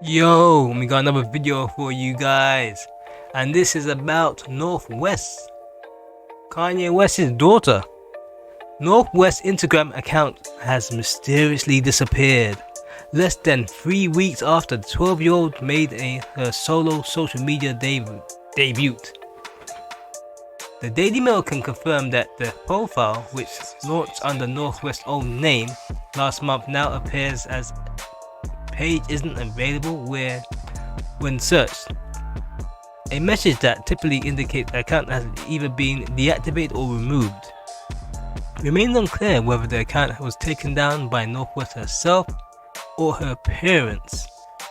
Yo, we got another video for you guys, and this is about North West, Kanye West's daughter. North West's Instagram account has mysteriously disappeared, less than 3 weeks after the 12-year-old made her solo social media debut. The Daily Mail can confirm that the profile, which launched under North West's own name last month, now appears as page isn't available when searched. A message that typically indicates the account has either been deactivated or removed. It remains unclear whether the account was taken down by North West herself or her parents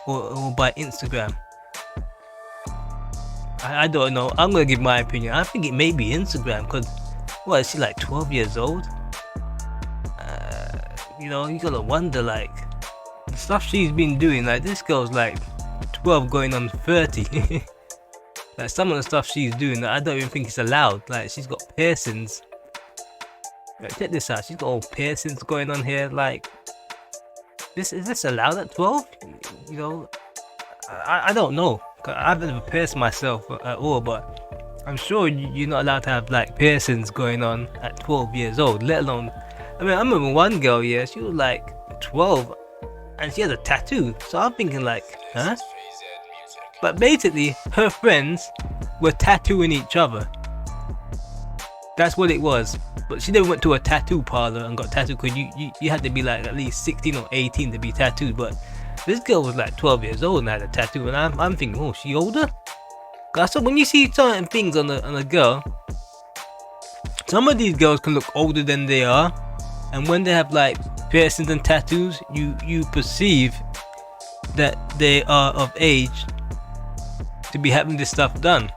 or by Instagram. I don't know. I'm gonna give my opinion. I think it may be Instagram because what is she, like 12 years old? You gotta wonder, like, the stuff she's been doing. Like, this girl's like 12 going on 30. Like, some of the stuff she's doing, I don't even think it's allowed. Like, she's got piercings. Like, check this out. She's got all piercings going on here. Like, is this allowed at 12? You know, I don't know. I've never pierced myself at all, but I'm sure you're not allowed to have like piercings going on at 12 years old. Let alone, I mean, I remember one girl, yeah, she was like 12 and she has a tattoo. So I'm thinking like, huh? But basically, her friends were tattooing each other. That's what it was. But she never went to a tattoo parlor and got tattooed because you had to be like at least 16 or 18 to be tattooed. But this girl was like 12 years old and had a tattoo, and I'm thinking, oh, she older? Cause when you see certain things on a girl, some of these girls can look older than they are, and when they have like piercings and tattoos, you perceive that they are of age to be having this stuff done.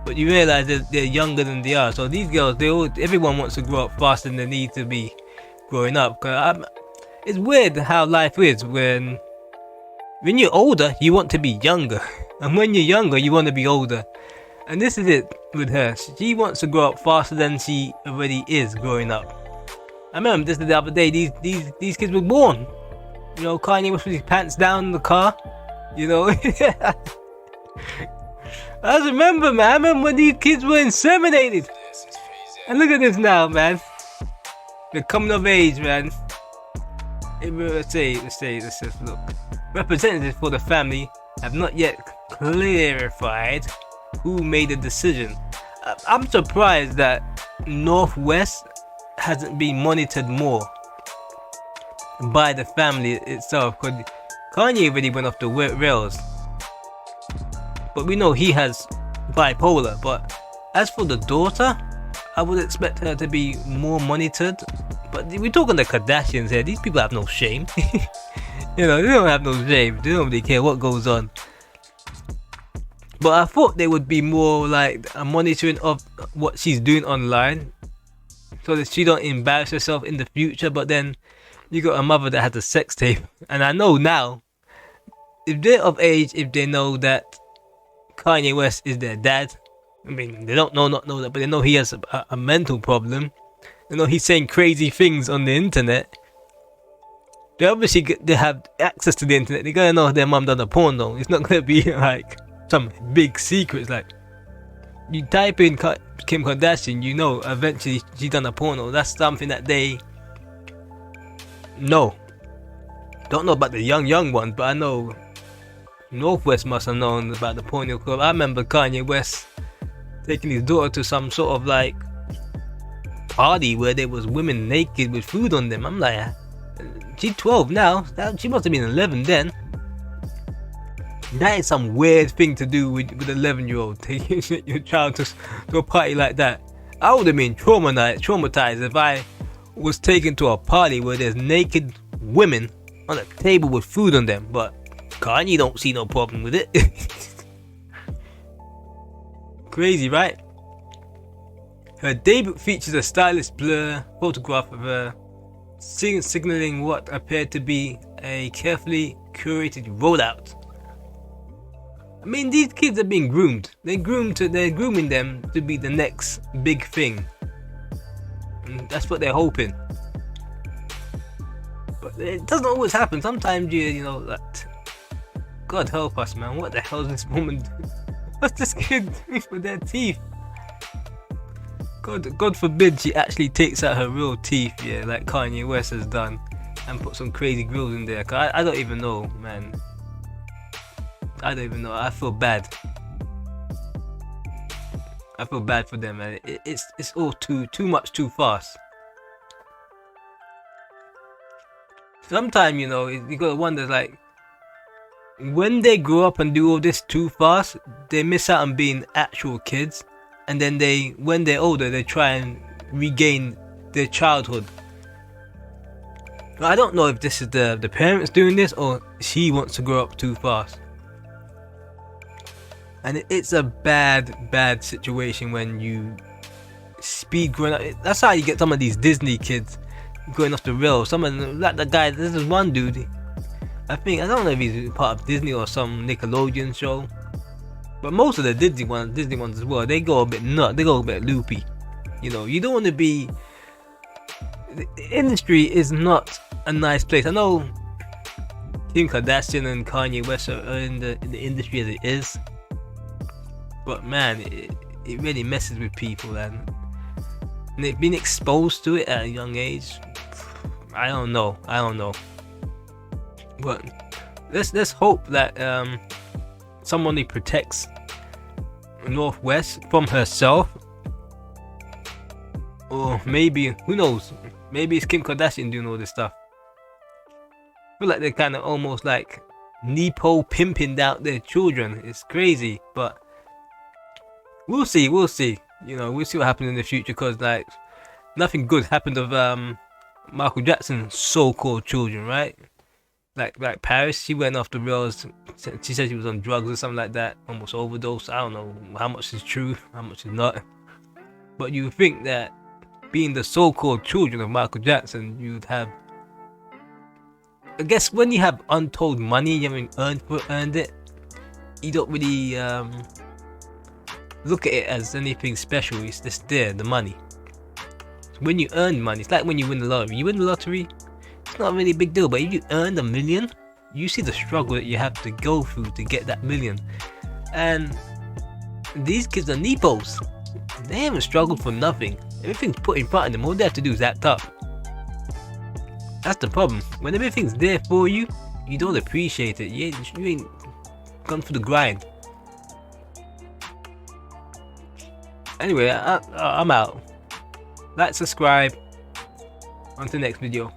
But you realize that they're younger than they are. So these girls, everyone wants to grow up faster than they need to be growing up. It's weird how life is when you're older, you want to be younger. And when you're younger, you want to be older. And this is it with her. She wants to grow up faster than she already is growing up. I remember this the other day, these kids were born. You know, Kanye was with his pants down in the car. You know. I remember, man. I remember when these kids were inseminated. And look at this now, man. They're coming of age, man. Let's just look. Representatives for the family have not yet clarified who made the decision. I'm surprised that North West hasn't been monitored more by the family itself, because Kanye really went off the rails. But we know he has bipolar. But as for the daughter, I would expect her to be more monitored. But we're talking the Kardashians here. These people have no shame. You know, they don't have no shame. They don't really care what goes on. But I thought they would be more like a monitoring of what she's doing online, so that she don't embarrass herself in the future. But then you got a mother that has a sex tape. And I know now, if they're of age, if they know that Kanye West is their dad, I mean, they don't not know that, but they know he has a mental problem. They know he's saying crazy things on the internet. They have access to the internet. They're gonna know their mom done a porno. It's not gonna be like some big secrets. Like, you type in Kim Kardashian, you know eventually she done a porno. That's something that they know. Don't know about the young ones, but I know North West must have known about the porno club. I remember Kanye West taking his daughter to some sort of like party where there was women naked with food on them. I'm like, she's 12 now. She must have been 11 then. That is some weird thing to do with an 11-year-old, taking your child to a party like that. I would have been traumatized if I was taken to a party where there's naked women on a table with food on them. But Kanye don't see no problem with it. Crazy, right? Her debut features a stylish blur photograph of her signaling what appeared to be a carefully curated rollout. I mean, these kids are being groomed. They're grooming them to be the next big thing. And that's what they're hoping. But it doesn't always happen. Sometimes you know that God help us, man. What the hell is this woman doing? What's this kid doing with their teeth? God forbid she actually takes out her real teeth, yeah, like Kanye West has done, and put some crazy grills in there. Cause I don't even know, man. I don't even know. I feel bad. I feel bad for them, man. It's all too much too fast. Sometimes, you know, you gotta wonder, like, when they grow up and do all this too fast, they miss out on being actual kids, and then when they're older, they try and regain their childhood. I don't know if this is the parents doing this or she wants to grow up too fast. And it's a bad situation when you speed growing up. That's how you get some of these Disney kids going off the rails. Someone like the guy. This is one dude. I don't know if he's part of Disney or some Nickelodeon show, but most of the Disney ones as well, they go a bit nut. They go a bit loopy. You know, you don't want to be. The industry is not a nice place. I know Kim Kardashian and Kanye West are in the industry as it is, but man, it really messes with people, and they've been exposed to it at a young age. I don't know, but let's hope that somebody protects North West from herself, or maybe, who knows, maybe it's Kim Kardashian doing all this stuff. I feel like they're kind of almost like Nepo pimping out their children. It's crazy, but we'll see. You know, we'll see what happens in the future, because like nothing good happened of Michael Jackson's so-called children, right? Like Paris, she went off the rails. She said she was on drugs or something like that, almost overdose. I don't know how much is true, how much is not. But you would think that being the so-called children of Michael Jackson, you'd have, I guess, when you have untold money, you haven't earned it, you don't really look at it as anything special. It's just there, the money. When you earn money, it's like when you win the lottery. You win the lottery, it's not really a big deal, but if you earn $1 million, you see the struggle that you have to go through to get that $1 million. And these kids are Nepos. They haven't struggled for nothing. Everything's put in front of them. All they have to do is act up. That's the problem. When everything's there for you, you don't appreciate it. You ain't gone through the grind. Anyway, I'm out. Like, subscribe. On to the next video.